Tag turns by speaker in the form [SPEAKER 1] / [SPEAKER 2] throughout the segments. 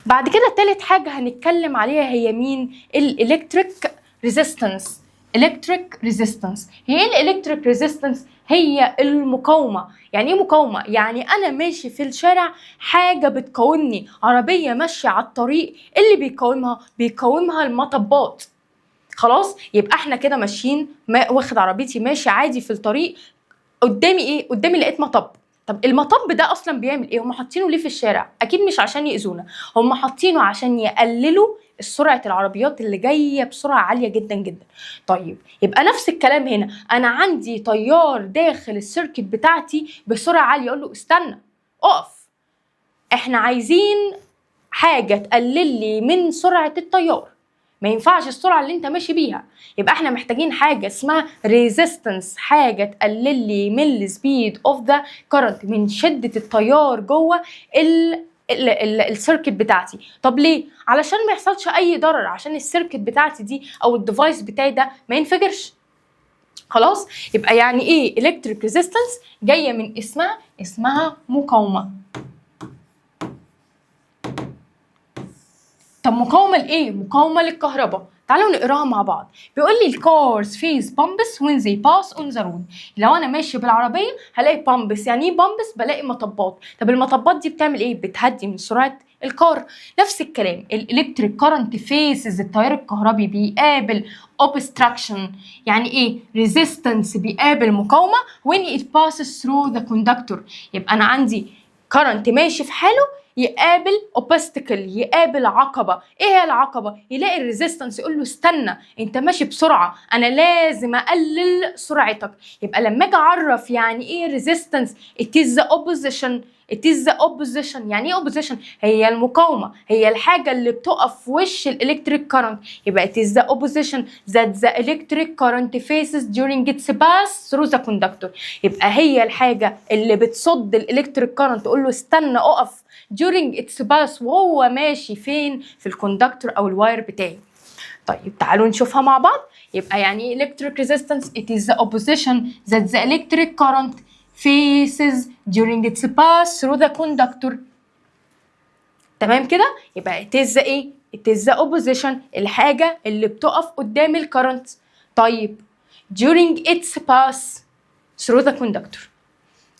[SPEAKER 1] بعد كده تالت حاجة هنتكلم عليها هي مين؟ الإلكتريك ريزيستنس. إلكتريك ريزيستنس هي ايه؟ الإلكتريك ريزيستنس هي المقاومة. يعني ايه مقاومة؟ يعني أنا ماشي في الشارع، حاجة بتقاومني، عربية ماشية على الطريق، اللي بيقاومها المطبات. خلاص، يبقى احنا كده ماشيين، واخد عربيتي ماشي عادي في الطريق، قدامي ايه؟ قدامي لقيت مطب. طب المطب ده اصلا بيعمل ايه؟ هم حاطينه ليه في الشارع؟ اكيد مش عشان يأذونا، هم حاطينه عشان يقللوا سرعه العربيات اللي جايه بسرعه عاليه جدا جدا. طيب يبقى نفس الكلام هنا، انا عندي تيار داخل السيركت بتاعتي بسرعه عاليه، اقول له استنى، اقف، احنا عايزين حاجه تقلل لي من سرعه التيار، ما ينفعش السرعه اللي انت ماشي بيها. يبقى احنا محتاجين حاجه اسمها ريزيستنس، حاجه تقلل لي من السبيد اوف ذا كارنت، من شده التيار جوه السيركت بتاعتي. طب ليه؟ علشان ما يحصلش اي ضرر، عشان السيركت بتاعتي دي او الديفايس بتاعي ده ما ينفجرش. خلاص، يبقى يعني ايه الكتريك ريزيستنس؟ جايه من اسمها مقاومه. طب مقاومة لإيه؟ مقاومة للكهرباء. تعالوا نقراها مع بعض. بيقول لي الكارز فيس بامبس when they pass on the road. لو أنا ماشي بالعربية هلاقي بامبس. يعني إيه بامبس؟ بلاقي مطبات. طب المطبات دي بتعمل إيه؟ بتهدي من سرعة الكار. نفس الكلام، الإلكتريك كارنت فيسز، التيار الكهربي بيقابل obstruction. يعني إيه؟ resistance بيقابل مقاومة when it passes through the conductor. يبقى أنا عندي كارنت ماشي في حاله يقابل اوبستكل، يقابل عقبه. ايه هي العقبه؟ يلاقي الريزيستنس يقول له استنى، انت ماشي بسرعه، انا لازم اقلل سرعتك. يبقى لما اجي اعرف يعني ايه ريزيستنس، it is the opposition. it is the opposition. يعني ايه opposition؟ هي المقاومه، هي الحاجه اللي بتقف في وش الالكتريك كارنت. يبقى it is the opposition that the electric current faces during its pass through the conductor. يبقى هي الحاجه اللي بتصد الالكتريك كارنت، تقول له استنى، اقف during its pass، وهو ماشي فين؟ في الكوندكتور او الواير بتاعي. طيب تعالوا نشوفها مع بعض. يبقى يعني electric resistance it is the opposition that the electric current faces during its pass through the conductor. تمام كده؟ يبقى it is the ايه؟ it is the opposition، الحاجة اللي بتقف قدام الكرنت. طيب during its pass through the conductor،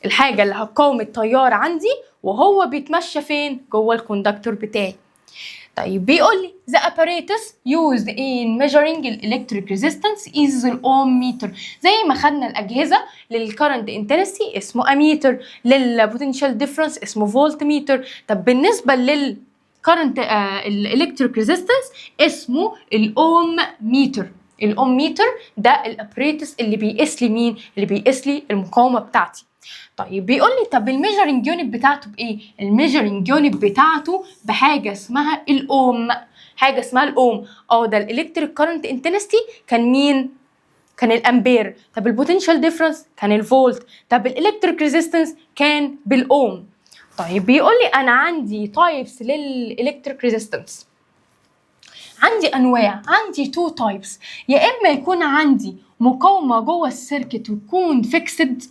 [SPEAKER 1] الحاجة اللي هتقاوم التيار عندي وهو بيتمشى فين؟ جوه الكوندكتور بتاعي. طيب بيقول لي the apparatus used in measuring electric resistance is the ohm meter. زي ما خدنا الأجهزة للcurrent intensity اسمه اميتر، للpotential difference اسمه فولت ميتر. طب بالنسبة للcurrent electric resistance اسمه الأوم ميتر. الأوم ميتر ده الابريتس اللي بيقيس لي مين؟ اللي بيقيس لي المقاومة بتاعتي. طيب بيقول لي طب الميجرنج يونت بتاعته بايه؟ الميجرنج يونت بتاعته بحاجه اسمها الاوم. حاجه اسمها الاوم. ده الالكتريك كارنت انتنسيتي كان مين؟ كان الامبير. طب البوتنشال ديفرنس كان الفولت. طب الالكتريك ريزيستنس كان بالاوم. طيب بيقول لي انا عندي تايبس للالكتريك ريزيستنس، عندي انواع، عندي تو تايبس. يا اما يكون عندي مقاومه جوه السيركت وتكون فيكسد،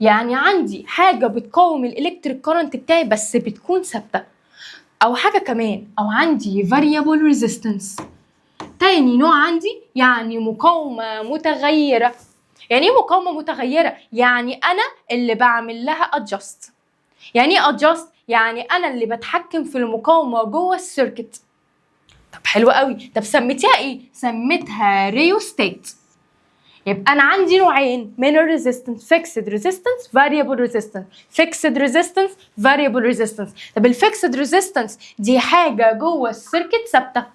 [SPEAKER 1] يعني عندي حاجة بتقاوم الإلكتريك كارنت بتاعي بس بتكون ثابتة، أو حاجة كمان، أو عندي variable resistance. تاني نوع عندي يعني مقاومة متغيرة. يعني إيه مقاومة متغيرة؟ يعني أنا اللي بعمل لها adjust. يعني إيه adjust؟ يعني أنا اللي بتحكم في المقاومة جوه السيركت. طب حلو قوي. طب سميتيها إيه؟ سميتها ريوستات. يبقى أنا عندي نوعين من الريزيستنس، فيكسد ريزيستنس، فاريبل ريزيستنس. فيكسد ريزيستنس، فاريبل ريزيستنس. طب الفيكسد ريزيستنس دي حاجة جوه السيركت ثابتة.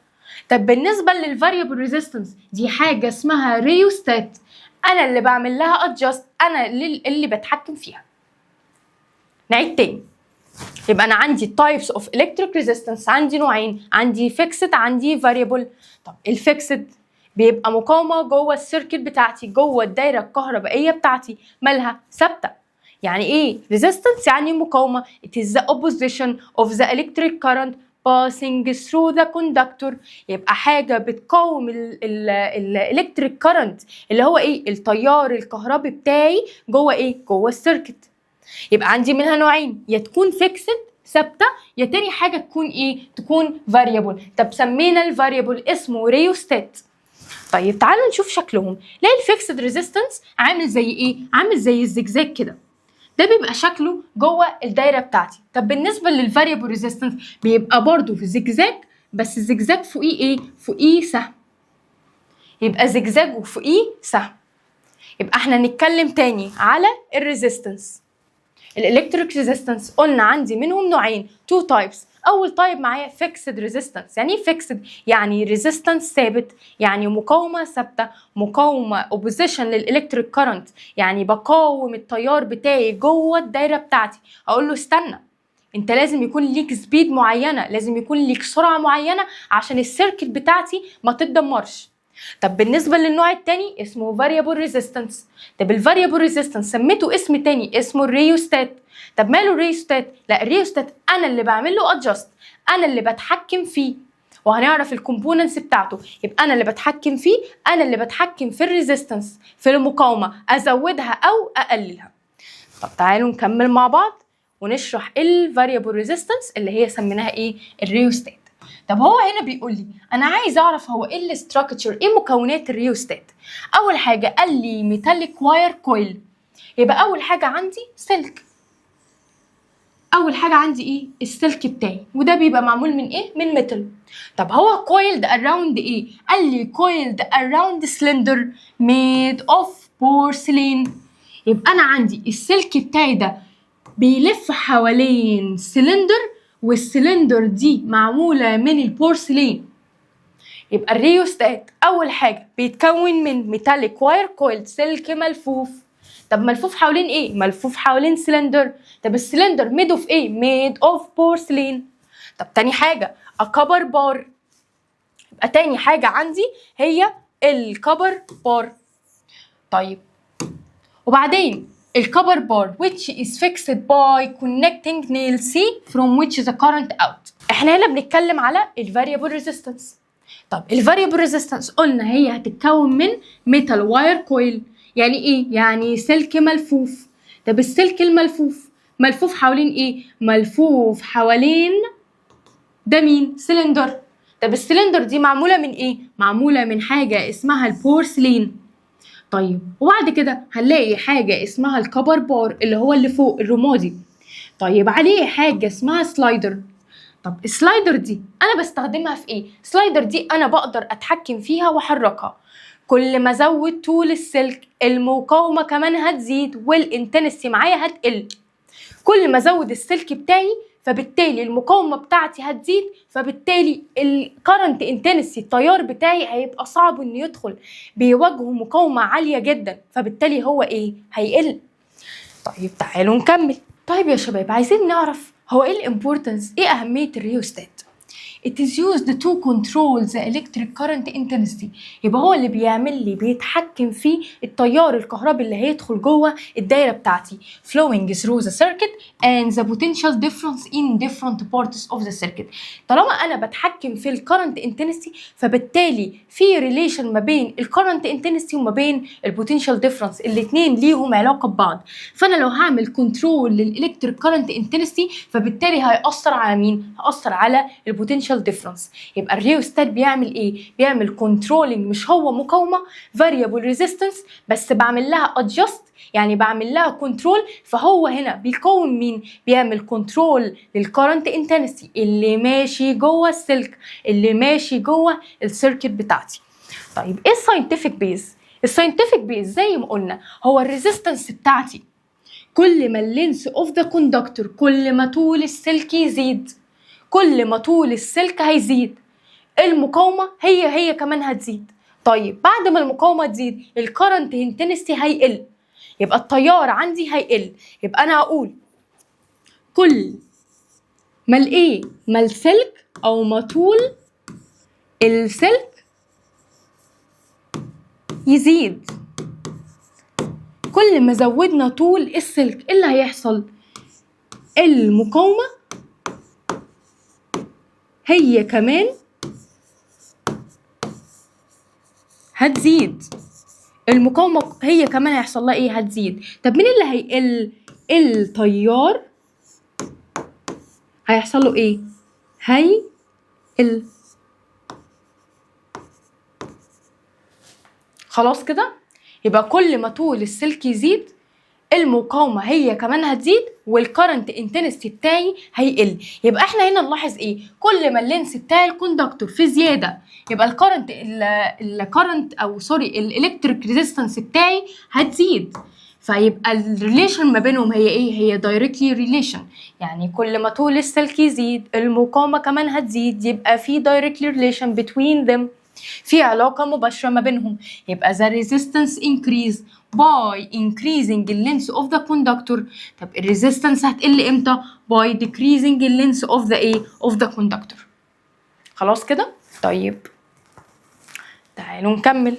[SPEAKER 1] طب بالنسبة للفاريبل ريزيستنس دي حاجة اسمها ريوستات، أنا اللي بعمل لها أدجست، أنا اللي بتحكم فيها. نعيد تاني. يبقى أنا عندي تايبس أوف إلكتريك ريزيستنس، عندي نوعين، عندي فيكسد، عندي فاريبل. طب الفيكسد بيبقى مقاومة جوه السيركت بتاعتي، جوه الدايرة الكهربائية بتاعتي، مالها ثابتة. يعني ايه resistance؟ يعني مقاومة. it is the opposition of the electric current passing through the conductor. يبقى حاجة بتقاوم الالكتريك current اللي هو ايه؟ التيار الكهربي بتاعي جوه ايه؟ جوه السيركت. يبقى عندي منها نوعين، يا تكون فيكسد ثابته، يا تاني حاجه تكون ايه؟ تكون variable. طب سمينا الفاريبل اسمه ريوستات. طيب تعالوا نشوف شكلهم. نلاقي الفيكسد ريزيستنس عامل زي ايه؟ عامل زي الزجزاج كده، ده بيبقى شكله جوه الدايره بتاعتي. طب بالنسبه للفاريبل ريزيستنس بيبقى برضو في زجزاج، بس الزجزاج فوقيه ايه؟ فوقيه سهم، يبقى زجزاج وفوقيه سهم. يبقى احنا نتكلم تاني على الريزيستنس. الالكتريك ريزيستنس قلنا عندي منهم نوعين، تو تايبس. اول تايب معايا فيكسد ريزيستنس. يعني ايه فيكسد؟ يعني ريزيستنس ثابت، يعني مقاومه ثابته، مقاومه اوبوزيشن للالكتريك كارنت، يعني بقاوم التيار بتاعي جوه الدايره بتاعتي. اقول له استنى، انت لازم يكون ليك سبيد معينه، لازم يكون ليك سرعه معينه عشان السيركت بتاعتي ما تتدمرش. طب بالنسبه للنوع الثاني اسمه variable resistance. طب الفاريبل resistance سميته اسم تاني اسمه الريوستات. طب ماله الريوستات؟ لا، الريوستات انا اللي بعمل له ادجست، انا اللي بتحكم فيه، وهنعرف الكومبوننتس بتاعته. يبقى انا اللي بتحكم فيه، انا اللي بتحكم في الريزيستنس، في المقاومه، ازودها او اقللها. طب تعالوا نكمل مع بعض ونشرح الفاريبل ريزيستنس اللي هي سميناها ايه؟ الريوستات. طب هو هنا بيقول لي انا عايز اعرف هو ايه الاستراكشر، ايه مكونات الريوستات. اول حاجه قال لي ميتاليك واير كويل، يبقى اول حاجه عندي سلك. اول حاجه عندي ايه؟ السلك بتاعي، وده بيبقى معمول من ايه؟ من ميتال. طب هو كويلد اراوند ايه؟ قال لي كويلد اراوند سلندر ميد اوف بورسلين. يبقى انا عندي السلك بتاعي ده بيلف حوالين سلندر، والسلندر دي معموله من البورسلين. يبقى الريوستات اول حاجه بيتكون من ميتاليك واير كويل، سلك ملفوف. طب ملفوف حوالين ايه؟ ملفوف حوالين سلندر. طب السلندر ميد اوف ايه؟ ميد اوف بورسلين. طب تاني حاجه الكبر بار. يبقى تاني حاجه عندي هي الكبر بار. طيب وبعدين الكبر بار which is fixed by connecting nail C from which the current out. احنا هنا بنتكلم على الفاريبل ريزيستنس. طب الفاريبل ريزيستنس قلنا هي هتتكون من ميتال واير كويل. يعني ايه؟ يعني سلك ملفوف. طب السلك الملفوف ملفوف حوالين ايه؟ ملفوف حوالين ده مين؟ سلندر. طب السلندر دي معموله من ايه؟ معموله من حاجه اسمها البورسلين. طيب وبعد كده هنلاقي حاجه اسمها الكبر بار اللي هو اللي فوق الرمادي. طيب عليه حاجه اسمها سلايدر. طب السلايدر دي انا بستخدمها في ايه؟ سلايدر دي انا بقدر اتحكم فيها واحركها. كل ما ازود طول السلك المقاومه كمان هتزيد والانتنسي معايا هتقل. كل ما ازود السلك بتاعي فبالتالي المقاومه بتاعتي هتزيد، فبالتالي الكرنت انتنسي التيار بتاعي هيبقى صعب انه يدخل، بيواجهه مقاومه عاليه جدا، فبالتالي هو ايه؟ هيقل. طيب تعالوا نكمل. طيب يا شباب عايزين نعرف هو ايه الامبورتنس، ايه اهميه الريوستات. It is used to control the electric current intensity. يبقى هو اللي بيعمل لي، بيتحكم في التيار الكهربي اللي هيدخل جوه الدايره بتاعتي flowing through the circuit and the potential difference in different parts of the circuit. طالما انا بتحكم في الكرنت intensity فبالتالي في ريليشن ما بين الكرنت intensity وما بين البوتنشال ديفرنس، الاثنين ليهم علاقه ببعض. فانا لو هعمل كنترول للالكتريك كرنت intensity فبالتالي هيأثر على مين؟ هيأثر على البوتنشال ديفرنس. يبقى الريوستات بيعمل ايه؟ بيعمل كنترولينج، مش هو مقاومه فاريبل ريزيستنس بس بعمل لها ادجست، يعني بعمل لها كنترول. فهو هنا بيقاوم مين؟ بيعمل كنترول للكرنت انتنسي اللي ماشي جوه السلك، اللي ماشي جوه السيركت بتاعتي. طيب ايه الساينتفك بيز؟ الساينتفك بيز زي ما قلنا هو الريزيستنس بتاعتي كل ما اللينس اوف ذا كوندكتور، كل ما طول السلك يزيد، كل ما طول السلك هيزيد المقاومة هي كمان هتزيد. طيب بعد ما المقاومة تزيد الكرنت انتنسي هيقل، يبقى التيار عندي هيقل. يبقى أنا هقول كل ما الايه؟ ما السلك أو ما طول السلك يزيد، كل ما زودنا طول السلك إيه اللي هيحصل؟ المقاومة هي كمان هتزيد، المقاومة هي كمان هيحصل لها ايه؟ هتزيد. طب مين اللي هيقل؟ التيار هيحصل له ايه؟ هيقل. خلاص كده؟ يبقى كل ما طول السلك يزيد المقاومة هي كمان هتزيد والكرنت انتنستي بتاعي هيقل. يبقى احنا هنا نلاحظ ايه؟ كل ما اللينس بتاع الكوندكتور في زيادة يبقى الكرنت او سوري الالكتريك ريزيستنس بتاعي هتزيد. فيبقى الريليشن ما بينهم هي ايه؟ هي دايركتلي ريليشن، يعني كل ما طول السلك يزيد المقاومة كمان هتزيد، يبقى في دايركتلي ريليشن between them، في علاقة مباشرة ما بينهم. يبقى the resistance increase by increasing the length of the conductor. طب الريزيستنس هتقل امتى؟ by decreasing the length of the ايه؟ of the conductor. خلاص كده؟ طيب تعالوا نكمل.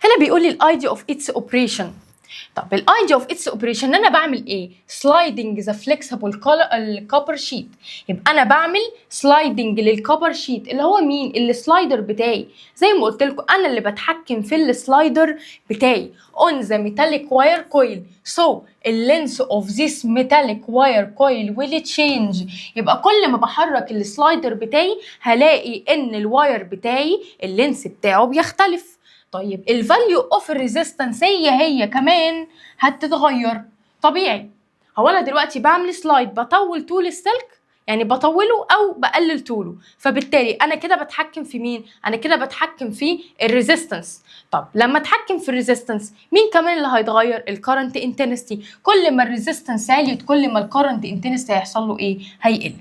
[SPEAKER 1] هنا بيقول لي الايديا اوف اتس اوبريشن. طب الايديا اوف اتس اوبريشن ان انا بعمل ايه؟ سلايدنج ذا فليكسبل الكوبر شيت. يبقى انا بعمل سلايدنج للكوبر شيت اللي هو مين؟ السلايدر بتاعي. زي ما قلت لكم انا اللي بتحكم في السلايدر بتاعي on the metallic wire coil. So the length of this metallic wire coil will change. يبقى كل ما بحرك السلايدر بتاعي هلاقي ان الواير بتاعي اللينس بتاعه بيختلف. طيب الفاليو اوف الريزيستنس هي كمان هتتغير طبيعي. هو انا دلوقتي بعمل سلايد بطول طول السلك، يعني بطوله او بقلل طوله، فبالتالي انا كده بتحكم في مين؟ انا كده بتحكم في الريزيستنس. طب لما اتحكم في الريزيستنس مين كمان اللي هيتغير؟ الكرنت انتنستي. كل ما الريزيستنس عليت كل ما الكرنت انتنستي هيحصل له ايه؟ هيقل.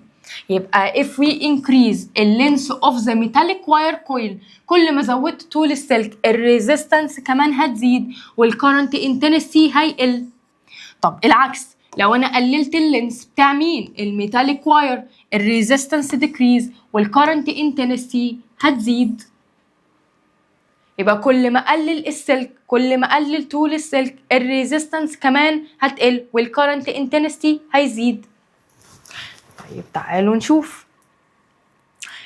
[SPEAKER 1] يبقى if we increase the length of the metallic wire coil، كل ما زودت طول السلك الريزيستنس كمان هتزيد والكرنت انتنسي هيقل. طب العكس، لو انا قللت اللينس بتاع مين؟ الميتاليك واير، الريزيستنس ديكريز والكرنت انتنسي هتزيد. يبقى كل ما اقلل السلك كل ما اقلل طول السلك الريزيستنس كمان هتقل والكرنت انتنسي هيزيد. طيب تعالوا نشوف.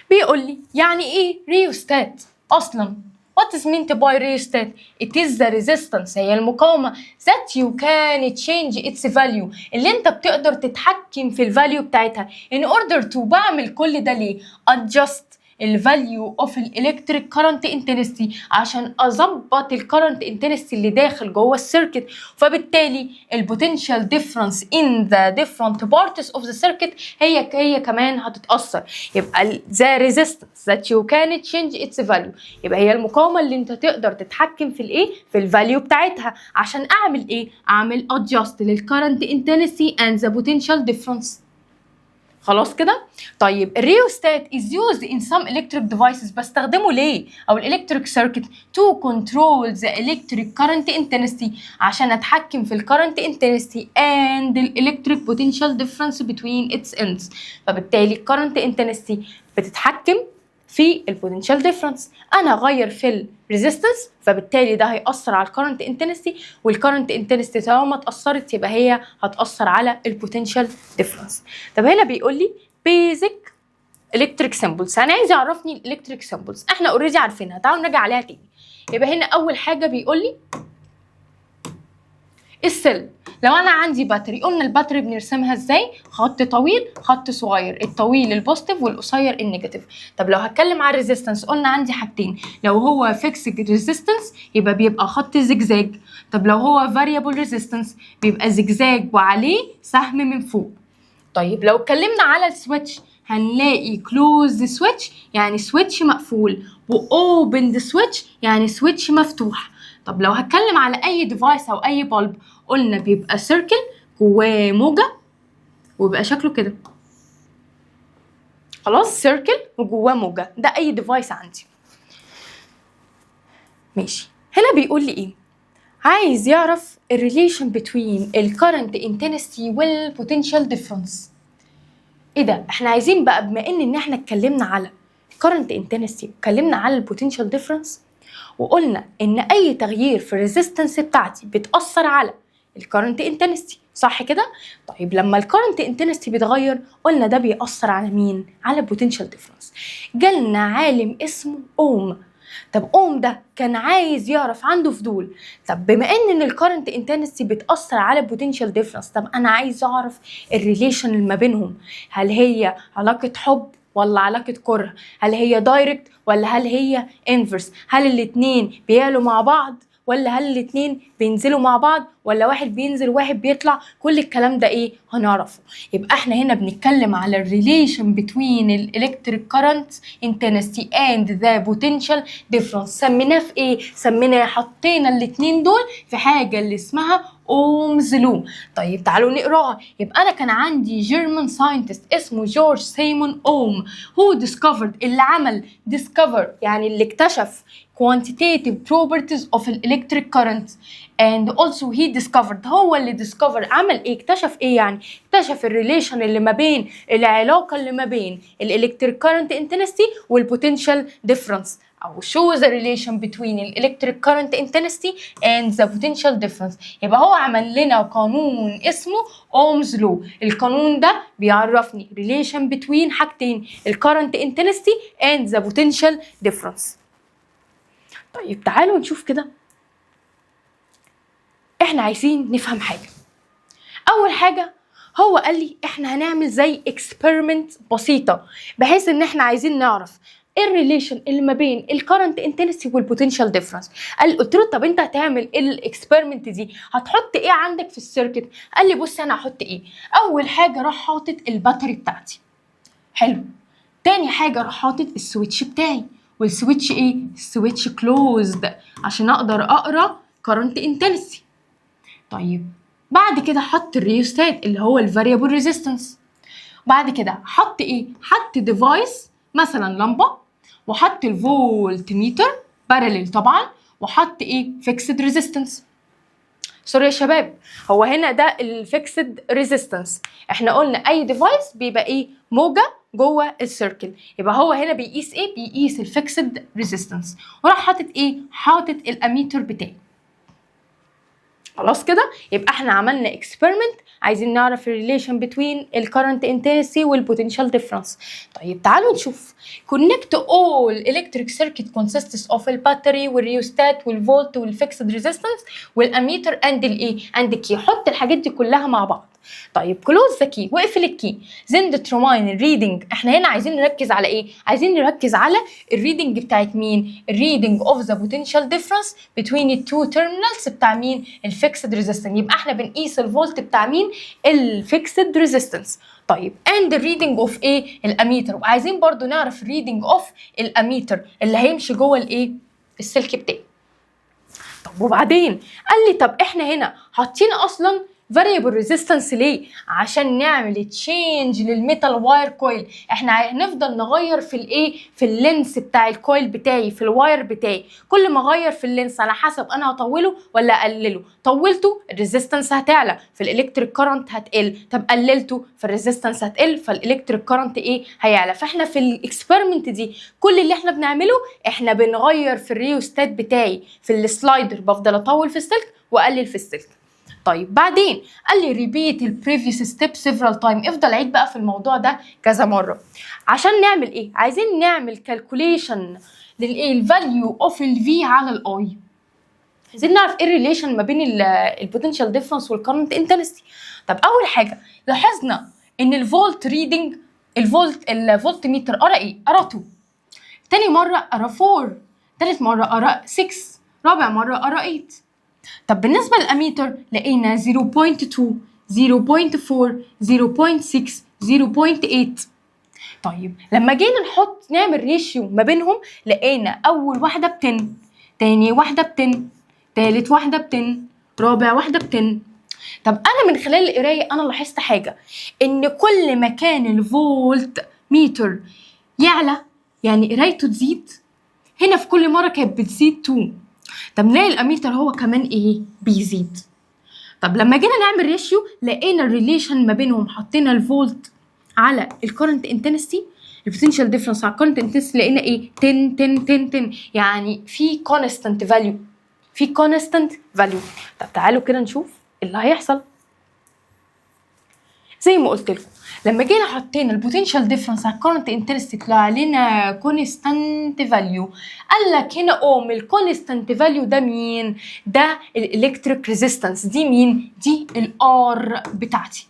[SPEAKER 1] بيقول لي يعني ايه ريوستات اصلا؟ What is meant by rheostat? It is the resistance، هي المقاومة that you can change its value، اللي انت بتقدر تتحكم في الفاليو بتاعتها. In order to بعمل كل ده ليه؟ adjust الفاليو اوف الالكتريك كارنت انتنستي، عشان اظبط الكارنت انتنستي اللي داخل جوه السيركت، فبالتالي البوتنشال ديفرنس ان ذا ديفرنت بارتس اوف ذا سيركت هي كمان هتتاثر. يبقى ذا ريزيستنس ذات يو كان تشينج اتس فاليو، يبقى هي المقاومه اللي انت تقدر تتحكم في الايه؟ في الفاليو بتاعتها، عشان اعمل ايه؟ اعمل ادجست للكارنت انتنستي اند ذا بوتنشال ديفرنس. خلاص كده؟ طيب الريوستات is used in some electric devices، بستخدمه ليه؟ أو الإلكتريك circuit to control the electric current intensity، عشان أتحكم في الكرنت intensity and the electric potential difference between its ends. فبالتالي الكرنت intensity بتتحكم في البوتنشال ديفرنس. انا اغير في الريزيستنس فبالتالي ده هيأثر على الكرنت انتنستي، والكرنت انتنستي طالما اتأثرت يبقى هي هتأثر على البوتنشال ديفرنس. طب هنا بيقول لي بيزك الكتريك سيمبلز، انا عايز يعرفني الالكتريك سيمبلز، احنا اوريدي عارفينها، تعالوا نرجع عليها تاني. يبقى هنا اول حاجه بيقول لي السيل. لو انا عندي باتري، قلنا الباتري بنرسمها ازاي؟ خط طويل خط صغير، الطويل البوزيتيف والقصير النيجاتيف. طب لو هتكلم على الريزيستنس قلنا عندي حاجتين، لو هو فيكسد ريزيستنس يبقى بيبقى خط زجزاج، طب لو هو فاريبل ريزيستنس بيبقى زجزاج وعليه سهم من فوق. طيب لو اتكلمنا على السويتش هنلاقي كلوز سويتش يعني سويتش مقفول، واوبن سويتش يعني سويتش مفتوح. طب لو هتكلم على اي ديفايس او اي بلب قلنا بيبقى سيركل جواه موجه ويبقى شكله كده. خلاص سيركل وجواه موجه، ده اي ديفايس عندي. ماشي. هنا بيقول لي ايه؟ عايز يعرف الريليشن بين الكرنت انتنسيتي والبوتنشال ديفرنس. ايه ده؟ احنا عايزين بقى بما ان احنا اتكلمنا على current intensity واتكلمنا على البوتنشال ديفرنس وقلنا ان اي تغيير في الريزيستنس بتاعتي بتاثر على الكرنت انتنستي، صح كده؟ طيب لما الكرنت انتنستي بيتغير قلنا ده بيأثر على مين؟ على البوتنشال ديفرنس. جالنا عالم اسمه اوم طب اوم ده كان عايز يعرف، عنده فضول، طب بما ان الكرنت انتنسي بتاثر على البوتنشال ديفرنس، طب انا عايز اعرف الريليشن اللي ما بينهم، هل هي علاقه حب ولا علاقه كره، هل هي دايركت ولا هل هي انفرس، هل الاتنين بيعلوا مع بعض ولا هل الاتنين بينزلوا مع بعض، ولا واحد بينزل واحد بيطلع. كل الكلام ده ايه هنعرفه. يبقى احنا هنا بنتكلم على الريليشن between الالكتريك current intensity and the potential difference. سميناه في ايه؟ سميناه، حطينا الاتنين دول في حاجه اللي اسمها اومز لو. طيب تعالوا نقراها. يبقى انا كان عندي جيرمان ساينتست اسمه جورج سيمون اوم، هو discovered، اللي عمل discover يعني اللي اكتشف quantitative properties of electric current and also he discovered، هو اللي discover، عمل ايه؟ اكتشف ايه يعني؟ اكتشف الريليشن اللي ما بين، العلاقه اللي ما بين الالكتريك current intensity والبوتنشال ديفرنس، أو show the relation between electric current intensity and the potential difference. يبقى هو عمل لنا قانون اسمه Ohm's law. القانون ده بيعرفني relation between حاجتين، current intensity and the potential difference. طيب تعالوا نشوف كده، احنا عايزين نفهم حاجة. أول حاجة هو قال لي احنا هنعمل زي experiment بسيطة، بحيث ان احنا عايزين نعرف ايه الريليشن اللي ما بين الكرنت انتنسي والبوتنشال ديفرنس. قلت له طب انت هتعمل الاكسبيرمنت دي هتحط ايه عندك في السيركت؟ قال لي بص انا هحط ايه. اول حاجه راح حاطط الباتري بتاعتي، حلو. تاني حاجه راح حاطط السويتش بتاعي، والسويتش ايه؟ السويتش كلوزد عشان اقدر اقرا كرنت انتنسي. طيب بعد كده حط الريوستات اللي هو الفاريبل ريزيستنس. بعد كده حط ايه؟ حط ديفايس مثلا لمبه، وحط الفولت ميتر بارلل طبعا، وحط ايه؟ فيكسد ريزيستنس. سوري يا شباب، هو هنا ده الفيكسد ريزيستنس. احنا قلنا اي ديفايس بيبقى ايه؟ موجه جوه السيركل. يبقى هو هنا بيقيس ايه؟ بيقيس الفيكسد ريزيستنس. وراح حاطط ايه؟ حاطط الاميتر بتاعي. خلاص كده يبقى احنا عملنا اكسبيرمنت عايزين نعرف الريليشن بين الكرنت انتنسي والبوتنشال ديفرنس. طيب تعالوا نشوف. كونكت اول الكتريك سيركت كونسيستس اوف الباتري والريوستات والفولت والفيكسد ريزيستنس والاميتر اند الايه؟ اند كي. حط الحاجات دي كلها مع بعض. طيب كلوز ذا كي، واقفل الكي. زين ديترماين الريدنج. احنا هنا عايزين نركز على ايه؟ عايزين نركز على الريدنج بتاعت مين؟ الريدنج اوف ذا بوتنشال ديفرنس بتوين التو تيرمينالز بتاع مين؟ الفيكسد ريزيستنس. يبقى احنا بنقيس الفولت بتاع مين؟ الفيكسد ريزيستنس. طيب اند الريدنج اوف ايه؟ الاميتر. وعايزين برضو نعرف الريدنج اوف الاميتر اللي هيمشي جوه الايه؟ السلك بتاعي. طب وبعدين قال لي طب احنا هنا حاطين اصلا variable resistance ليه؟ عشان نعمل تشينج للميتال واير كويل. احنا هنفضل نغير في الايه؟ في اللينس بتاع الكويل بتاعي، في الواير بتاعي. كل ما اغير في اللينس على حسب انا هطوله ولا اقلله. طولته الريزيستنس هتعلى، في الالكتريك كارنت هتقل. طب قللته فالريزيستنس هتقل، فالالكتريك كارنت ايه؟ هيعلى. فاحنا في الاكسبيرمنت دي كل اللي احنا بنعمله احنا بنغير في الريوستات بتاعي، في السلايدر بفضل اطول في السلك واقلل في السلك. طيب بعدين قال لي repeat ال previous step several time. افضل عيد بقى في الموضوع ده كذا مرة. عشان نعمل ايه؟ عايزين نعمل calculation للايه؟ الفاليو اوف ال V على ال I. عايزين نعرف ايه الريليشن ما بين البوتنشال ديفرنس والكرنت انتنسيتي. طب اول حاجة لاحظنا ان الفولت ريدنج، الفولت ميتر قرا ايه؟ قرا 2. تاني مرة قرا 4. تالت مرة قرا 6. رابع مرة قرا 8. طب بالنسبة للأميتر لقينا 0.2 0.4 0.6 0.8. طيب لما جينا نعمل ريشيو ما بينهم لقينا أول واحدة ب 10، تاني واحدة ب 10، تالت واحدة ب 10، رابع واحدة ب 10. طب أنا من خلال القراية أنا لاحظت حاجة، إن كل ما كان الفولت ميتر يعلى يعني قرايته تزيد. هنا في كل مرة كانت بتزيد 2. طب نلاقي الاميتر هو كمان ايه؟ بيزيد. طب لما جينا نعمل ريشيو لقينا الريليشن ما بينهم، حطينا الفولت على الكرنت انتنسيتي، البوتنشال ديفرنس على الكرنت انتنسيتي، لقينا ايه؟ 10 10 10 10. يعني في كونستانت فاليو، في كونستانت فاليو. طب تعالوا كده نشوف اللي هيحصل. زي ما قلت لكم لما جينا حطينا البوتنشال ديفرنس على الكورنت انتنسيتي طلع لنا كونستانت فاليو. قال لك هنا اوم الكونستانت فاليو ده مين؟ ده الالكتريك ريزيستنس. دي مين؟ دي الار بتاعتي.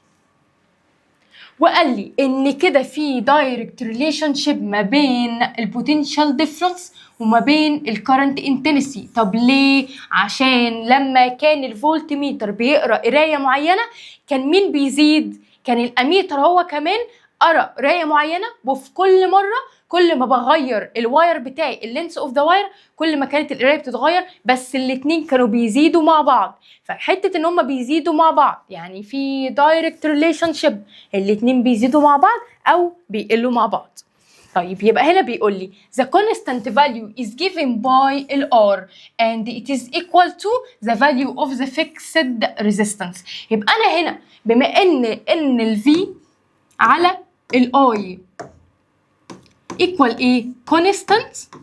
[SPEAKER 1] وقال لي ان كده في دايركت ريليشن شيب ما بين البوتنشال ديفرنس وما بين الكرنت انتنسي. طب ليه؟ عشان لما كان الفولت ميتر بيقرا قرايه معينه كان مين بيزيد؟ كان الاميتر هو كمان قرا قرايه معينه، وفي كل مره كل ما بغير الواير بتاعي اللينس اوف ذا واير كل ما كانت القرايه بتتغير، بس الاتنين كانوا بيزيدوا مع بعض. فحته ان هما بيزيدوا مع بعض يعني في دايركت ريليشن شيب، الاتنين بيزيدوا مع بعض او بيقلوا مع بعض. طيب يبقى هنا بيقول لي the constant value is given by R and it is equal to the value of the fixed resistance. يبقى انا هنا بما ان ال V على ال I equal ايه؟ constant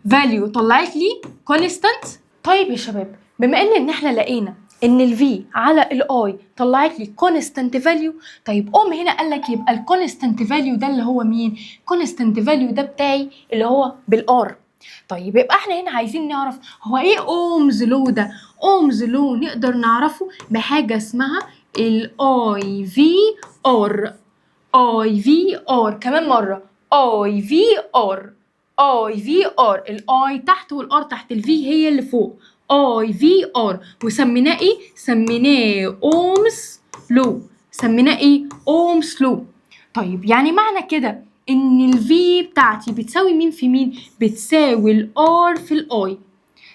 [SPEAKER 1] value، طلعت لي constant. طيب يا شباب بما ان احنا لقينا ان ال V على ال I طلعت لي constant value، طيب قوم هنا قال لك يبقى ال constant value ده اللي هو مين؟ constant value ده بتاعي اللي هو بالR. طيب يبقى احنا هنا عايزين نعرف هو ايه اومز لو ده؟ اومز لو نقدر نعرفه بحاجه اسمها ال IVR. IVR كمان مره IVR. IVR الاي تحت والار تحت، الفي هي اللي فوق. IVR وسميناه ايه؟ سميناه اومز لو. سميناه ايه؟ اومز لو. طيب يعني معنى كده ان الفي بتاعتي بتساوي مين في مين؟ بتساوي الار في الاي.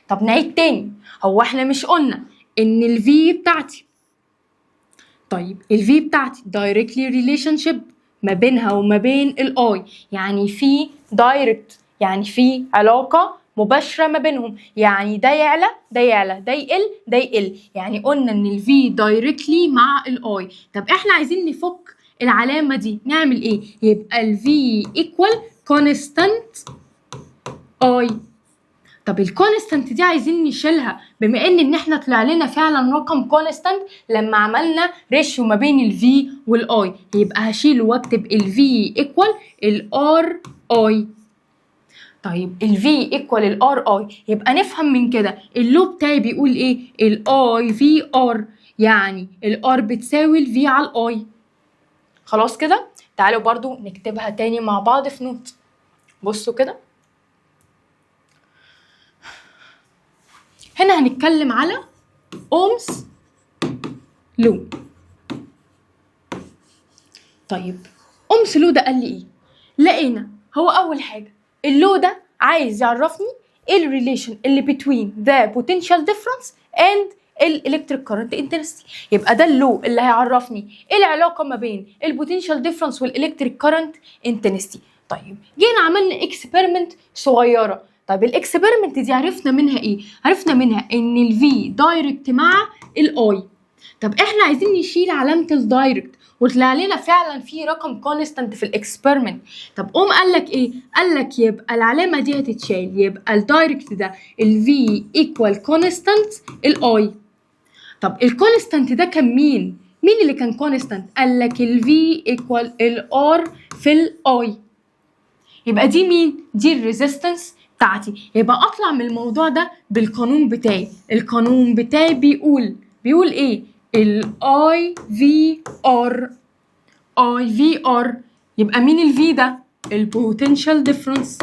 [SPEAKER 1] طب نعيد تاني، هو احنا مش قلنا ان الفي بتاعتي، طيب الفي بتاعتي دايركتلي ريليشن شيب ما بينها وما بين الاي، يعني في دايركت، يعني في علاقه مباشره ما بينهم، يعني ده يعلى ده يعلى ده يقل ده يقل، يعني قلنا ان الفي دايركتلي مع الاي. طب احنا عايزين نفك العلامه دي، نعمل ايه؟ يبقى الفي ايكوال كونستانت اي. طب الكونستانت دي عايزين نشيلها، بما ان احنا طلع لنا فعلا رقم كونستانت لما عملنا ريشيو ما بين الفي والاي، يبقى هشيله واكتب الفي ايكوال الار اي. طيب الفي ايكوال الار اي، يبقى نفهم من كده اللو بتاعي بيقول ايه؟ الاي في ار، يعني الار بتساوي الفي على الاي. خلاص كده تعالوا برضو نكتبها تاني مع بعض في نوت. بصوا كده، هنا هنتكلم على اومز لو. طيب اومز لو ده قال لي ايه؟ لقينا هو اول حاجه اللو ده عايز يعرفني ايه الريليشن اللي between the potential difference and الالكتريك كارنت انتنسيتي. يبقى ده اللو اللي هيعرفني ايه العلاقه ما بين البوتنشال ديفرنس والالكتريك كارنت انتنسيتي. طيب جينا عملنا اكسبيرمنت صغيره. طيب الاكسبيرمنت دي عرفنا منها ايه؟ عرفنا منها ان الفي دايركت مع الاي. طب احنا عايزين نشيل علامه الدايركت، وطلع لنا فعلا في رقم كونستانت في الاكسبيرمنت. طب قوم قال لك ايه؟ قال لك يبقى العلامه دي هتتشال، يبقى الدايركت ده الفي ايكوال كونستانت الاي. طب الكونستانت ده كان مين؟ مين اللي كان كونستانت؟ قال لك الفي ايكوال الار في الاي. يبقى دي مين؟ دي الريزيستنس بتاعتي. يبقى اطلع من الموضوع ده بالقانون بتاعي. القانون بتاعي بيقول ايه؟ الاي في ار. اي في ار، يبقى مين الفي ده؟ البوتنشال ديفرنس.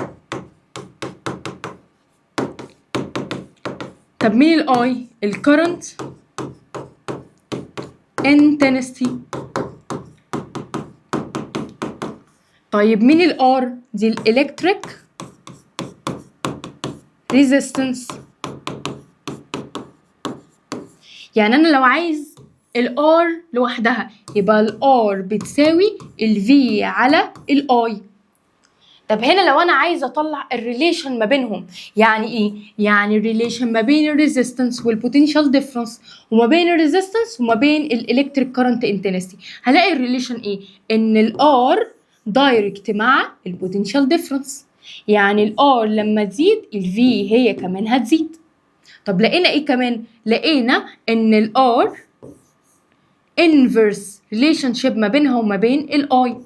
[SPEAKER 1] طب مين الاي؟ الكرنت انتنسيتي. طيب مين الار؟ دي الالكتريك ريزيستنس. يعني انا لو عايز الار لوحدها يبقى الار بتساوي الفي على الاي. طب هنا لو انا عايزه اطلع الريليشن ما بينهم، يعني ايه؟ يعني الريليشن ما بين الريزيستنس والبوتنشال ديفرنس وما بين الريزيستنس وما بين الالكتريك كارنت انتنسيتي. هلاقي الريليشن ايه؟ ان الار دايركت مع البوتنشال ديفرنس، يعني الار لما تزيد الفي هي كمان هتزيد. طب لقينا ايه كمان؟ لقينا ان الار inverse relationship ما بينها وما بين الاي.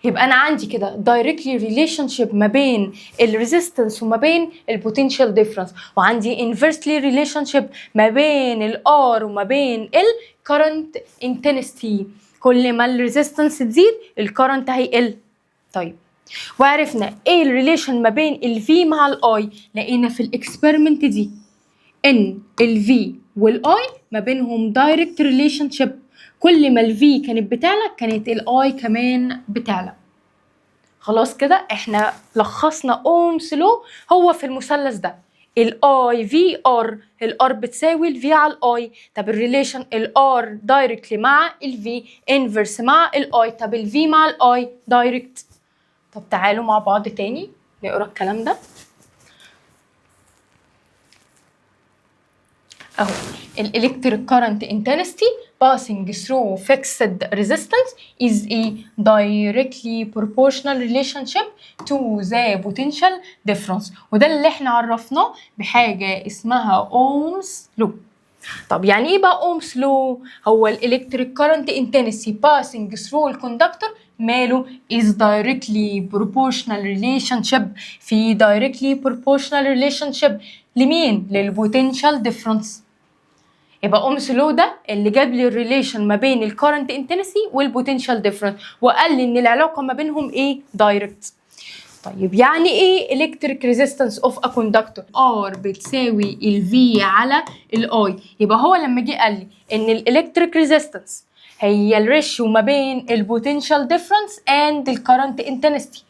[SPEAKER 1] يبقى انا عندي كده directly relationship ما بين الريزيستنس وما بين البوتنشال ديفرنس، وعندي inversely relationship ما بين الار وما بين الكرنت انتنستي. كل ما الريزيستنس تزيد الكرنت هيقل. طيب وعرفنا ايه الريليشن ما بين الفي مع الاي. لقينا في الاكسبيرمنت دي ان الفي والاي ما بينهم دايركت ريليشن شيب. كل ما الفي كانت بتعلى كانت الاي كمان بتعلى. خلاص كده احنا لخصنا اومس لو. هو في المثلث ده الاي في ار، الار بتساوي الفي على الاي. طب الريليشن الار دايركتلي مع الفي، انفرس مع الاي. طب الفي مع الاي دايركت. طب تعالوا مع بعض تاني نقرا الكلام ده اهو. الالكتريك كارنت intensity passing through fixed resistance is a directly proportional relationship to the potential difference. وده اللي احنا عرفناه بحاجة اسمها اومز لو. طب يعني ايه بقى اومز لو؟ هو الالكتريك كارنت intensity passing through الكوندكتور ماله is directly proportional relationship. في directly proportional relationship لمين؟ للبوتنشال ديفرنس. يبقى اومس لو ده اللي جاب لي الريليشن ما بين الكرنت انتنسي والبوتنشال ديفرنس، وقال لي ان العلاقه ما بينهم ايه؟ دايركت. طيب يعني ايه الكتريك ريزيستنس اوف ا كوندكتور؟ ار بتساوي الفي على الاي. يبقى هو لما جه قال لي ان الالكتريك ريزيستنس هي الريشيو ما بين البوتنشال ديفرنس اند الكرنت انتنسي،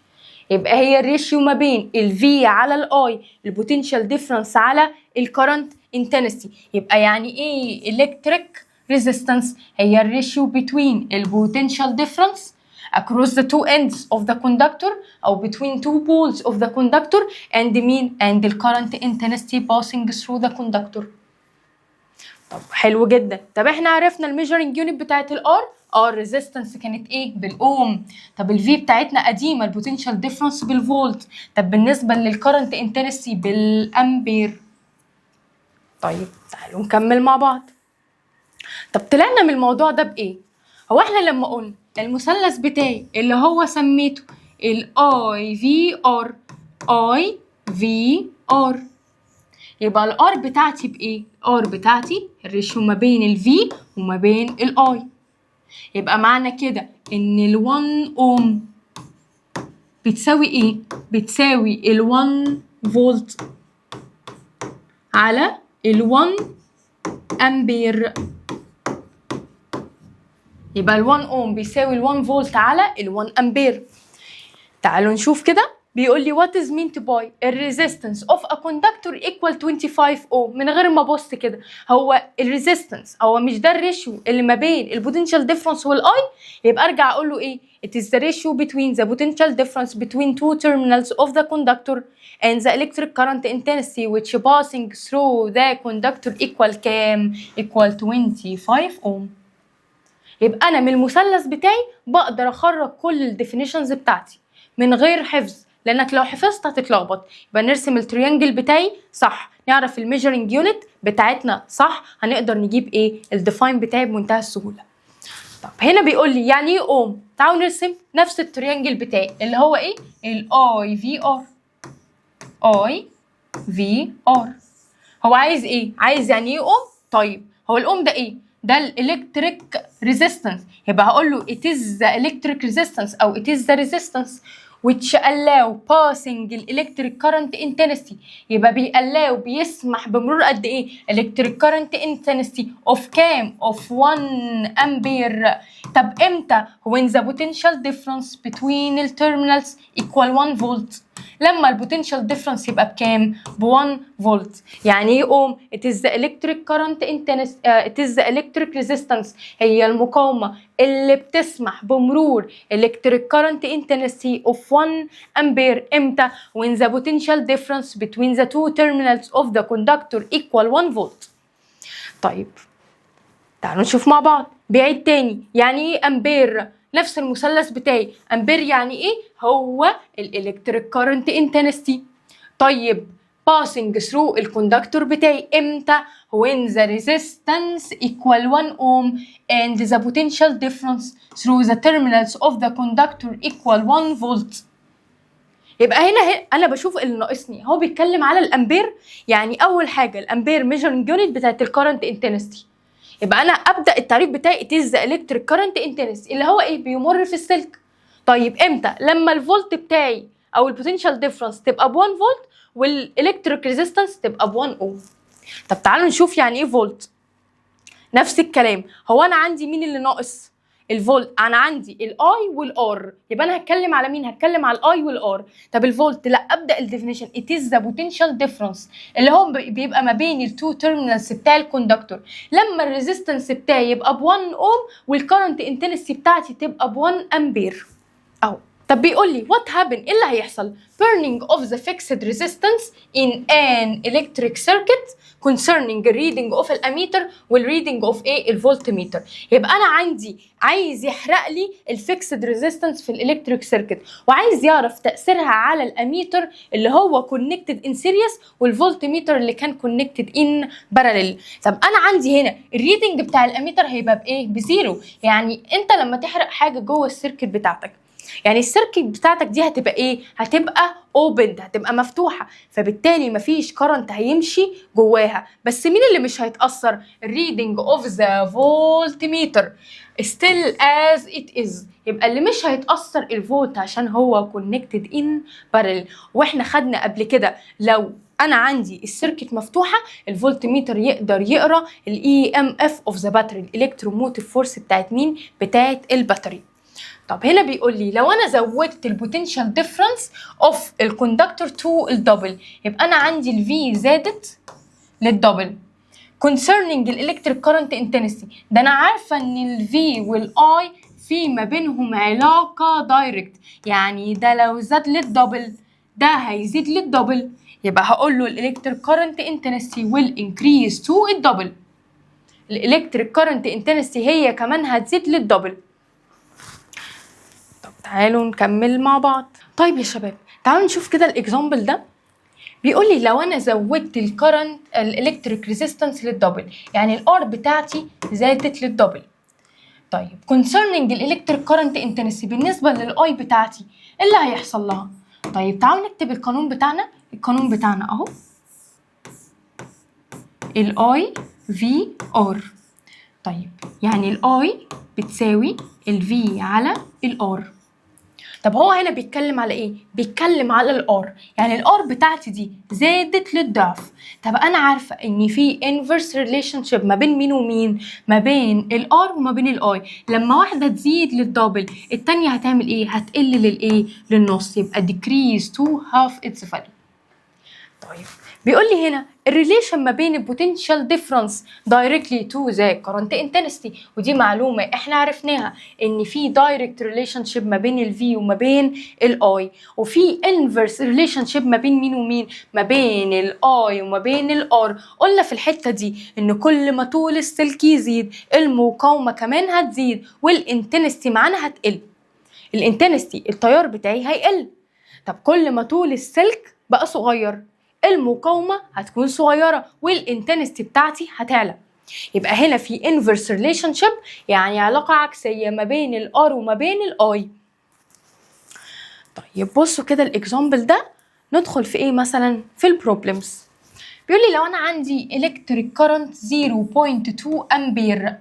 [SPEAKER 1] يبقى هي الريشيو ما بين الفي على الاي، البوتنشال ديفرنس على الكرنت intensity. يبقى يعني ايه electric resistance؟ هي الريشيو between البوتنشال difference across the two ends of the conductor او between two poles of the conductor and مين؟ and the current intensity passing through the conductor. طب حلو جدا. طب احنا عرفنا الميجرنج يونت بتاعت الار، ريزيستنس كانت ايه؟ بالاوم. طب الفي بتاعتنا قديمه، البوتنشال ديفرنس بالفولت. طب بالنسبه للكرنت انتنسي بالامبير. طيب تعالوا نكمل مع بعض. طب طلعنا من الموضوع ده بايه؟ هو احنا لما قلنا المثلث بتاعي اللي هو سميته الاي في ار، اي في ار، يبقى الار بتاعتي بايه؟ الار بتاعتي الريشيو ما بين الفي وما بين الاي. يبقى معنى كده ان ال1 اوم بتساوي ايه؟ بتساوي ال1 فولت على ال1 امبير. يبقى ال1 اوم بيساوي ال1 فولت على ال1 امبير. تعالوا نشوف كده. بيقول لي what is meant by a resistance of a conductor equal 25 ohm. من غير ما ابص كده، هو الريزيستنس هو مش ده الريشيو اللي ما بين البوتنشال ديفرنس والاي؟ يبقى ارجع اقول له ايه؟ it is the ratio between the potential difference between two terminals of the conductor and the electric current intensity which passing through the conductor equal كام؟ equal 25 ohm. يبقى انا من المثلث بتاعي بقدر اخرج كل الديفينيشنز بتاعتي من غير حفظ، لانك لو حفظت هتتلخبط. يبقى نرسم التريانجل بتاعي صح، نعرف الميجرنج يونت بتاعتنا صح، هنقدر نجيب ايه؟ الديفاين بتاعي بمنتهى السهوله. طب هنا بيقول لي يعني ايه اوم؟ تعالوا نرسم نفس التريانجل بتاعي اللي هو ايه؟ الاي في ار. اي في ار هو عايز ايه؟ عايز يعني ايه اوم؟ طيب هو الاوم ده ايه؟ ده الالكتريك ريزيستنس. يبقى هقول له it is the electric resistance او it is the resistance which allow passing electric current intensity. يبقى بيسمح بمرور قد ايه؟ electric current intensity of كام؟ of 1 امبير. طب امتى؟ when the potential difference between the terminals equal 1 volt. لما البوتنشال ديفرنس يبقى بكام؟ ب 1 فولت. يعني ايه اوم؟ it is the electric current intensity it is the electric resistance. هي المقاومة اللي بتسمح بمرور electric current intensity of 1 امبير. امتى؟ when the potential difference between the two terminals of the conductor equal 1 volt. طيب تعالوا نشوف مع بعض. بعيد تاني. يعني ايه امبير؟ نفس المثلث بتاعي. امبير يعني ايه؟ هو الالكتريك كارنت انتنسيتي. طيب passing through الكوندكتور بتاعي امتى؟ when the resistance equal 1 ohm and the potential difference through the terminals of the conductor equal 1 volt. يبقى هنا انا بشوف اللي ناقصني، هو بيتكلم على الامبير. يعني اول حاجه الامبير ميجرنج يونت بتاعت الكرنت انتنسيتي، يبقى انا ابدا التعريف بتاعي it is the electric current intensity اللي هو ايه؟ بيمر في السلك. طيب امتى؟ لما الفولت بتاعي او البوتنشال ديفرنس تبقى ب 1 فولت والالكتريك ريزيستنس تبقى ب 1 اوم. طب تعالوا نشوف يعني ايه فولت. نفس الكلام، هو انا عندي مين اللي ناقص؟ الفولت. انا عندي الاي والار، يبقى انا هتكلم على مين؟ هتكلم على الاي والار. طب الفولت لا، ابدا الديفينيشن it is the potential difference اللي هو بيبقى ما بين التو تيرمينالز بتاع الكوندكتور لما الريزيستنس بتاعي يبقى ب 1 اوم والكرنت انتنسيتي بتاعتي تبقى ب 1 امبير اهو. طب بيقول لي what happen؟ ايه اللي هيحصل؟ burning of the fixed resistance in an electric circuit concerning the reading of الاميتر والreading of ايه؟ الفولتميتر. يبقى انا عايز يحرق لي الفيكسد ريزيستنس في الالكتريك سيركت، وعايز يعرف تاثيرها على الاميتر اللي هو كونكتد ان سيريس والفولتميتر اللي كان كونكتد ان باراليل. طب انا عندي هنا الريدنج بتاع الاميتر هيبقى بايه؟ بزيرو. يعني انت لما تحرق حاجه جوه السيركت بتاعتك، يعني السيركت بتاعتك دي هتبقى ايه؟ هتبقى اوبند، هتبقى مفتوحه، فبالتالي مفيش كرنت هيمشي جواها. بس مين اللي مش هيتاثر؟ الريدنج اوف ذا فولتميتر still as it is. يبقى اللي مش هيتاثر الفولت عشان هو كونكتد ان بارل. واحنا خدنا قبل كده لو انا عندي السيركت مفتوحه الفولتميتر يقدر يقرا الاي ام اف اوف ذا باتري، الالكتروموتيف فورس بتاعت مين؟ بتاعت الباتري. طب هنا بيقول لي لو انا زودت البوتنشال ديفرنس اوف الكوندكتور تو الدبل، يبقى انا عندي الفي زادت للدبل. concerning الالكتريك كارنت انتنسيتي، ده انا عارفه ان الفي والاي في ما بينهم علاقه دايركت، يعني ده لو زاد للدبل ده هيزيد للدبل، يبقى هقول له الالكتريك كارنت انتنسيتي will increase to الدبل. الالكتريك كارنت انتنسيتي هي كمان هتزيد للدبل. تعالوا نكمل مع بعض. طيب يا شباب تعالوا نشوف كده الاكزامبل ده. بيقول لي لو انا زودت الكرنت الالكتريك ريزيستنس للدبل، يعني الار بتاعتي زادت للدبل. طيب concerning الالكتريك كرنت انتنسي بالنسبه للاي بتاعتي ايه اللي هيحصل لها؟ طيب تعالوا نكتب القانون بتاعنا. القانون بتاعنا اهو الاي في ار. طيب يعني الاي بتساوي الفي على الار. طب هو هنا بيتكلم على ايه؟ بيتكلم على الار، يعني الار بتاعتي دي زادت للضعف. طب انا عارفه ان في انفرس ريليشن شيب ما بين مين ومين؟ ما بين الار وما بين الاي. لما واحده تزيد للدبل الثانيه هتعمل ايه؟ هتقل للايه؟ للنص، يبقى decrease to half its value. طيب بيقول لي هنا الريليشن ما بين البوتنشال ديفرنس دايركتلي تو ذا كرنت انتنسيتي، ودي معلومه احنا عرفناها ان في دايركت ريليشن شيب ما بين الفي وما بين الاي، وفي انفرس ريليشن شيب ما بين مين ومين؟ ما بين الاي وما بين الار. قلنا في الحته دي ان كل ما طول السلك يزيد المقاومه كمان هتزيد والانتنسيتي معانا هتقل. الانتنسيتي التيار بتاعي هيقل. طب كل ما طول السلك بقى صغير المقاومه هتكون صغيره والانتنسيتي بتاعتي هتعلى. يبقى هنا في inverse relationship، يعني علاقه عكسيه ما بين الار وما بين الاي. طيب بصوا كده الاكزامبل ده، ندخل في ايه مثلا؟ في البروبلمز. بيقول لي لو انا عندي electric current 0.2 امبير،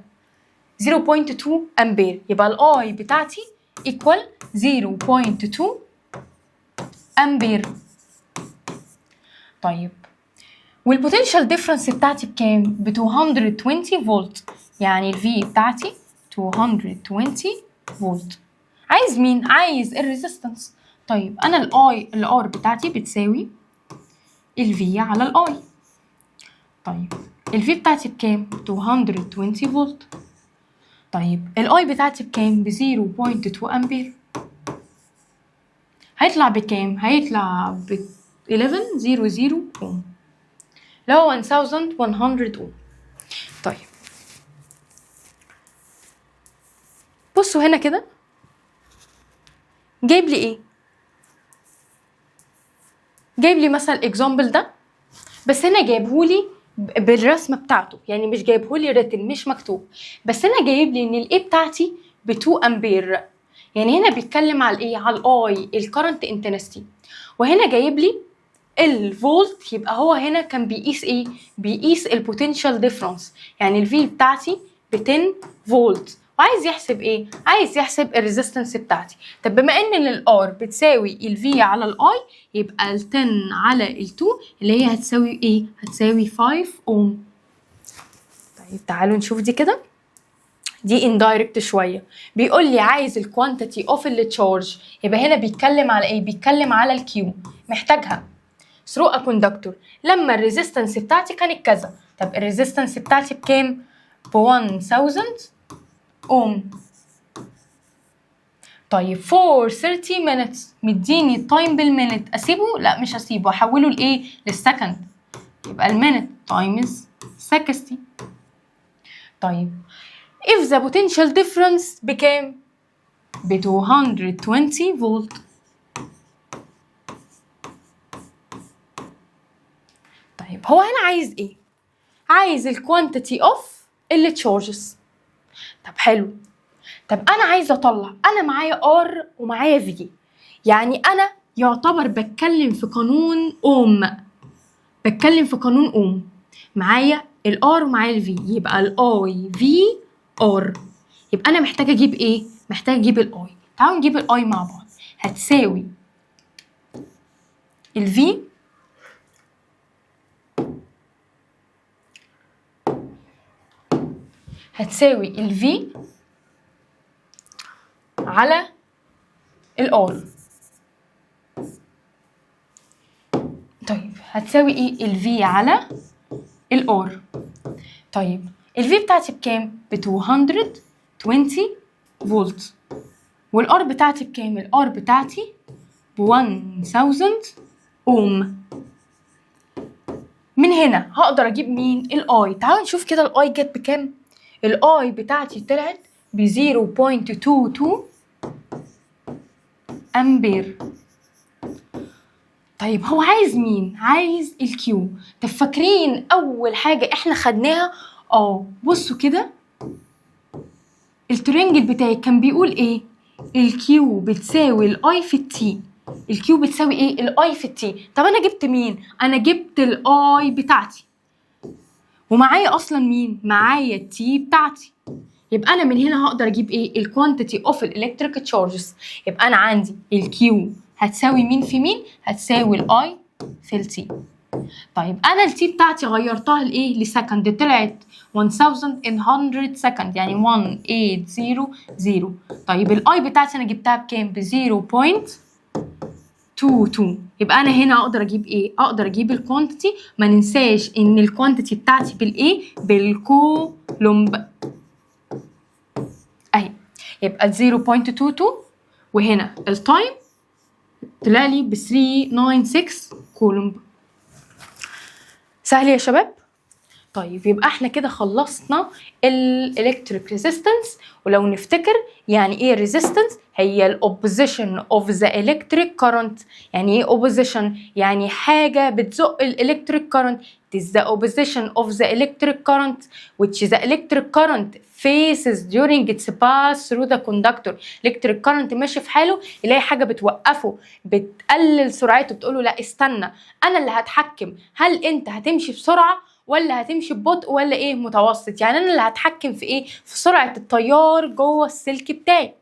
[SPEAKER 1] 0.2 امبير، يبقى الاي بتاعتي equal 0.2 امبير. طيب والبوتنشال ديفرنس بتاعتي بكام؟ ب 220 فولت، يعني الفي بتاعتي 220 فولت. عايز مين؟ عايز الريزيستنس. طيب انا الار بتاعتي بتساوي الفي على الاي. طيب الفي بتاعتي بكام؟ 220 فولت. طيب الاي بتاعتي بكام؟ ب 0.2 امبير. هيطلع بكام؟ هيطلع ب 1100 اوم، اللي هو 1100 اوم. طيب بصوا هنا كده جايب لي ايه؟ جايب لي مثلا الاكزامبل ده بس هنا جايبهولي بالرسمه بتاعته، يعني مش جايبهولي ريتن، مش مكتوب، بس هنا جايب لي ان الاي بتاعتي ب 2 امبير. يعني هنا بيتكلم على الايه، على الاي، الكرنت انتنستي. وهنا جايب لي الفولت، يبقى هو هنا كان بيقيس ايه، بيقيس البوتنشال ديفرنس. يعني الفي بتاعتي ب 10 فولت، وعايز يحسب ايه، عايز يحسب الريزيستنس بتاعتي. طب بما ان الار بتساوي الفي على الاي، يبقى ال 10 على ال 2 اللي هي هتساوي ايه، هتساوي 5 اوم. طيب تعالوا نشوف دي كده، دي اندايركت شويه. بيقول لي عايز الكوانتيتي اوف التشارج، يبقى هنا بيتكلم على ايه، بيتكلم على الكيو، محتاجها through a conductor لما الريزيستنس بتاعتي كانت كذا. طب الريزيستنس بتاعتي بكام؟ ب 1000 اوم. طيب for 30 minutes مديني التايم بالمينت، اسيبه؟ لا مش هسيبه، احوله لايه، للسكند، يبقى المينت تايمز 60. طيب if the potential difference بكام؟ ب 220 فولت. طيب هو هنا عايز ايه؟ عايز الكوانتيتي اوف التشارجز. طب حلو، طب انا عايزه اطلع، انا معايا ار ومعايا في، يعني انا يعتبر بتكلم في قانون اوم، بتكلم في قانون اوم، معايا الار ومعايا الفي، يبقى الاي في ار. يبقى انا محتاجه اجيب ايه، محتاجه اجيب الاي. تعالوا نجيب الاي مع بعض، هتساوي الفي هتساوي الفي على الار. طيب هتساوي ايه الفي على الار. طيب الفي بتاعتي بكام؟ ب 220 فولت. والار بتاعتي بكام؟ الار بتاعتي ب 1000 اوم. من هنا هقدر اجيب مين؟ الاي. تعالوا نشوف كده الاي جت بكام. الاي بتاعتي طلعت ب 0.22 امبير. طيب هو عايز مين؟ عايز الكيو. طب فاكرين اول حاجه احنا خدناها؟ بصوا كده، الترينجل بتاعي كان بيقول ايه؟ الكيو بتساوي الاي في التي. الكيو بتساوي ايه؟ الاي في التي. طب انا جبت مين؟ انا جبت الاي بتاعتي، ومعايا اصلا مين؟ معايا التي بتاعتي. يبقى انا من هنا هقدر اجيب ايه؟ الكوانتيتي اوف الالكتريك تشارجز. يبقى انا عندي الكيو هتساوي مين في مين؟ هتساوي الاي في التي. طيب انا التي بتاعتي غيرتها لايه؟ لسكند، طلعت 1100 سكند، يعني 1800. طيب الاي بتاعتي انا جبتها بكام؟ ب 0.22. يبقى انا هنا اقدر اجيب ايه؟ اقدر اجيب الكوانتيتي. ما ننساش ان الكوانتيتي بتاعتي بالايه؟ بالكولومب اهي. يبقى 0.22، وهنا التايم طلع لي ب 396 كولومب. سهل يا شباب؟ طيب يبقى احنا كده خلصنا الالكتريك ريزيستنس. ولو نفتكر يعني ايه ريزيستنس، هي الاوبوزيشن اوف ذا الكتريك كارنت. يعني ايه اوبوزيشن؟ يعني حاجه بتزق الالكتريك كارنت. It is the opposition of the electric current which the electric current faces during its pass through the conductor. electric current ماشي في حاله، يلاقي حاجه بتوقفه، بتقلل سرعته، بتقوله لا استنى، انا اللي هتحكم، هل انت هتمشي بسرعه ولا هتمشي ببطء ولا ايه متوسط. يعني انا اللي هتحكم في ايه؟ في سرعه التيار جوه السلك بتاعي.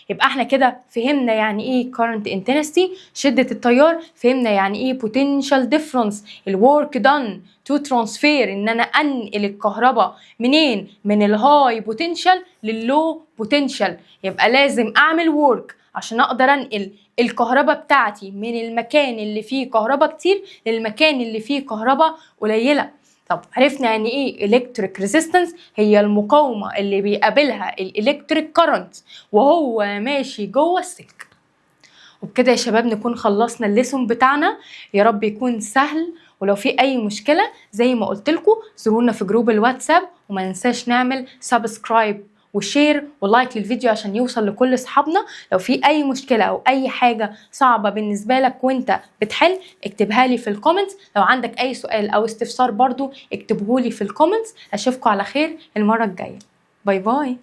[SPEAKER 1] يبقى احنا كده فهمنا يعني ايه current intensity، شدة التيار. فهمنا يعني ايه potential difference، الwork done to transfer، ان انا انقل الكهرباء منين؟ من الهاي بوتنشال لللو بوتنشال. يبقى لازم اعمل work عشان اقدر انقل الكهرباء بتاعتي من المكان اللي فيه كهرباء كتير للمكان اللي فيه كهرباء قليلة. طب عرفنا يعني ايه electric resistance، هي المقاومة اللي بيقابلها الالكتريك current وهو ماشي جوه السلك. وبكده يا شباب نكون خلصنا الليسون بتاعنا، يا رب يكون سهل. ولو في اي مشكلة زي ما قلت لكم زورونا في جروب الواتساب، وما ننساش نعمل سبسكرايب وشير ولايك للفيديو عشان يوصل لكل اصحابنا. لو في اي مشكله او اي حاجه صعبه بالنسبه لك وانت بتحل اكتبها لي في الكومنتس. لو عندك اي سؤال او استفسار برضو اكتبه لي في الكومنتس. اشوفكم على خير المره الجايه. باي باي.